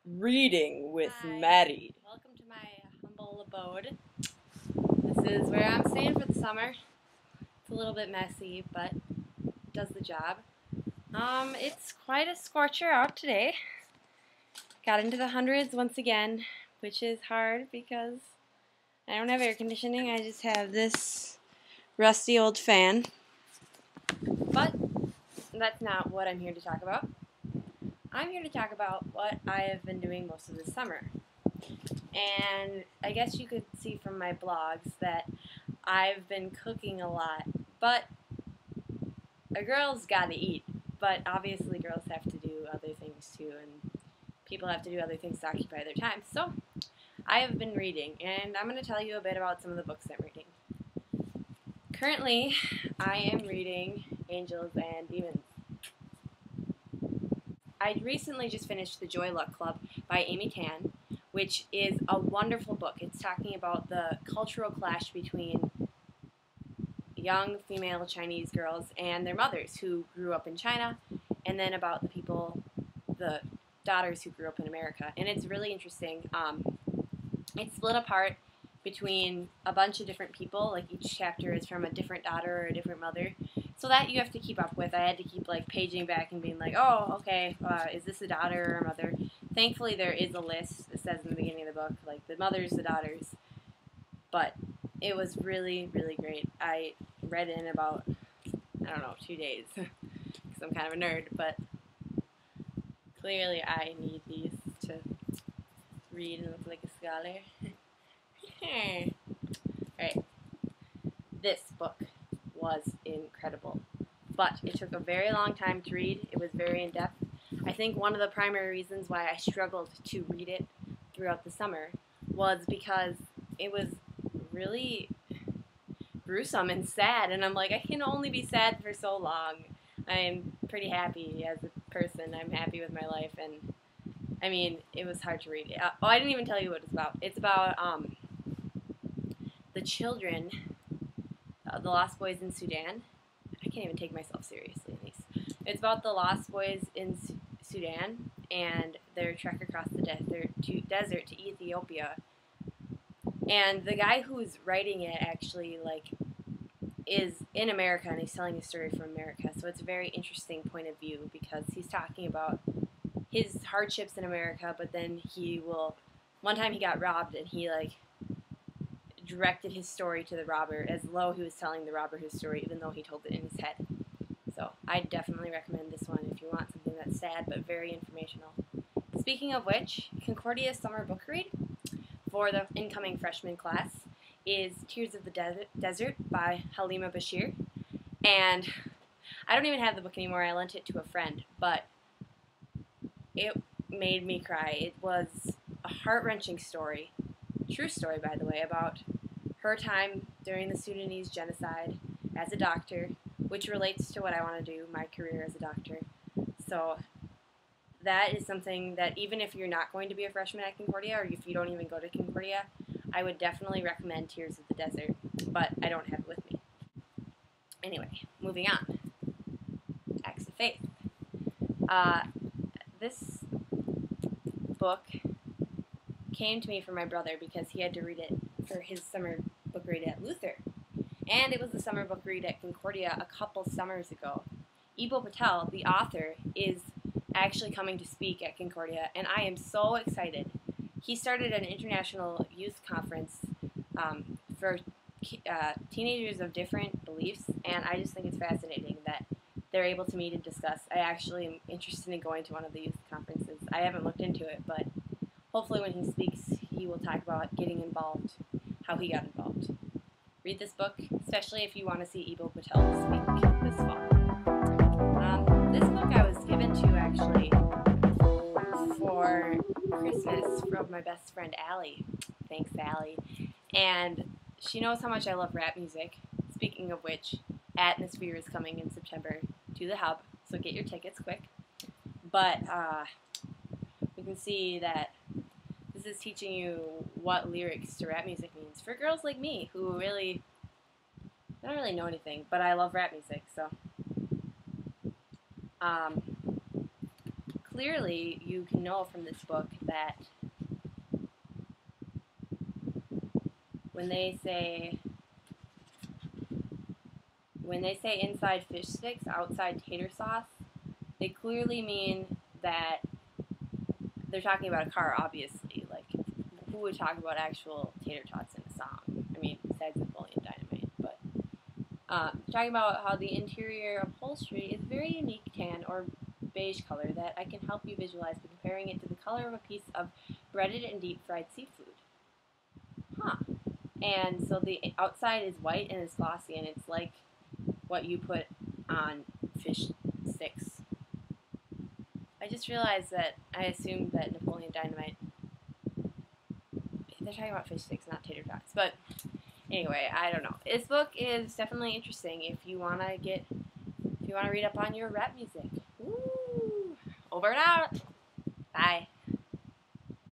Reading with Hi, Maddie. welcome to my humble abode. This is where I'm staying for the summer. It's a little bit messy, but it does the job. It's quite a scorcher out today. Got into the hundreds once again, which is hard because I don't have air conditioning. I just have this rusty old fan. But that's not what I'm here to talk about. I'm here to talk about what I have been doing most of the summer. And I guess you could see from my blogs that I've been cooking a lot, but a girl's gotta eat. But obviously, girls have to do other things too, and people have to do other things to occupy their time. So, I have been reading, and I'm going to tell you a bit about some of the books I'm reading. Currently, I am reading Angels and Demons. I recently just finished The Joy Luck Club by Amy Tan, which is a wonderful book. It's talking about the cultural clash between young female Chinese girls and their mothers who grew up in China, and then about the daughters who grew up in America. And it's really interesting. It's split apart between a bunch of different people. Like each chapter is from a different daughter or a different mother, so that you have to keep up with. I had to keep like paging back and being like, oh, okay, is this a daughter or a mother? Thankfully, there is a list that says in the beginning of the book, like the mothers, the daughters. But it was really, really great. I read it in about, I don't know, 2 days because I'm kind of a nerd, but clearly I need these to read and look like a scholar. Alright, this book was incredible, but it took a very long time to read. It was very in depth. I think one of the primary reasons why I struggled to read it throughout the summer was because it was really gruesome and sad, and I'm like, I can only be sad for so long. I'm pretty happy as a person. I'm happy with my life, and I mean, it was hard to read. I didn't even tell you what it's about. It's about the children, the Lost Boys in Sudan. I can't even take myself seriously in these. It's about the Lost Boys in Sudan and their trek across the desert to Ethiopia. And the guy who's writing it actually is in America, and he's telling a story from America. So it's a very interesting point of view because he's talking about his hardships in America, but then one time he got robbed, and he directed his story to the robber as though he was telling the robber his story, even though he told it in his head. So I definitely recommend this one if you want something that's sad but very informational. Speaking of which, Concordia's summer book read for the incoming freshman class is Tears of the Desert by Halima Bashir. And I don't even have the book anymore. I lent it to a friend, but it made me cry. It was a heart-wrenching story, true story by the way, about her time during the Sudanese genocide as a doctor, which relates to what I want to do, my career as a doctor. So that is something that even if you're not going to be a freshman at Concordia, or if you don't even go to Concordia, I would definitely recommend Tears of the Desert, but I don't have it with me. Anyway, moving on. Acts of Faith. This book came to me from my brother because he had to read it for his summer book read at Luther. And it was the summer book read at Concordia a couple summers ago. Ibo Patel, the author, is actually coming to speak at Concordia, and I am so excited. He started an international youth conference for teenagers of different beliefs, and I just think it's fascinating that they're able to meet and discuss. I actually am interested in going to one of the youth conferences. I haven't looked into it, but hopefully when he speaks, he will talk about getting involved, how he got involved. Read this book, especially if you want to see Ibo Patel speak this fall. This book I was given to actually for Christmas from my best friend Allie. Thanks, Allie. And she knows how much I love rap music. Speaking of which, Atmosphere is coming in September to the Hub, so get your tickets quick. But we can see that this is teaching you what lyrics to rap music means for girls like me who really I don't really know anything, but I love rap music, so clearly you can know from this book that when they say inside fish sticks, outside tater sauce, they clearly mean that they're talking about a car, obviously. Like, who would talk about actual tater tots in a song? I mean, besides Napoleon Dynamite. But talking about how the interior upholstery is very unique tan or beige color that I can help you visualize by comparing it to the color of a piece of breaded and deep-fried seafood. Huh. And so the outside is white and it's glossy, and it's like what you put on fish sticks. I just realized that I assumed that Napoleon Dynamite, they're talking about fish sticks, not tater tots. But anyway, I don't know. This book is definitely interesting if you want to read up on your rap music. Woo! Over and out. Bye.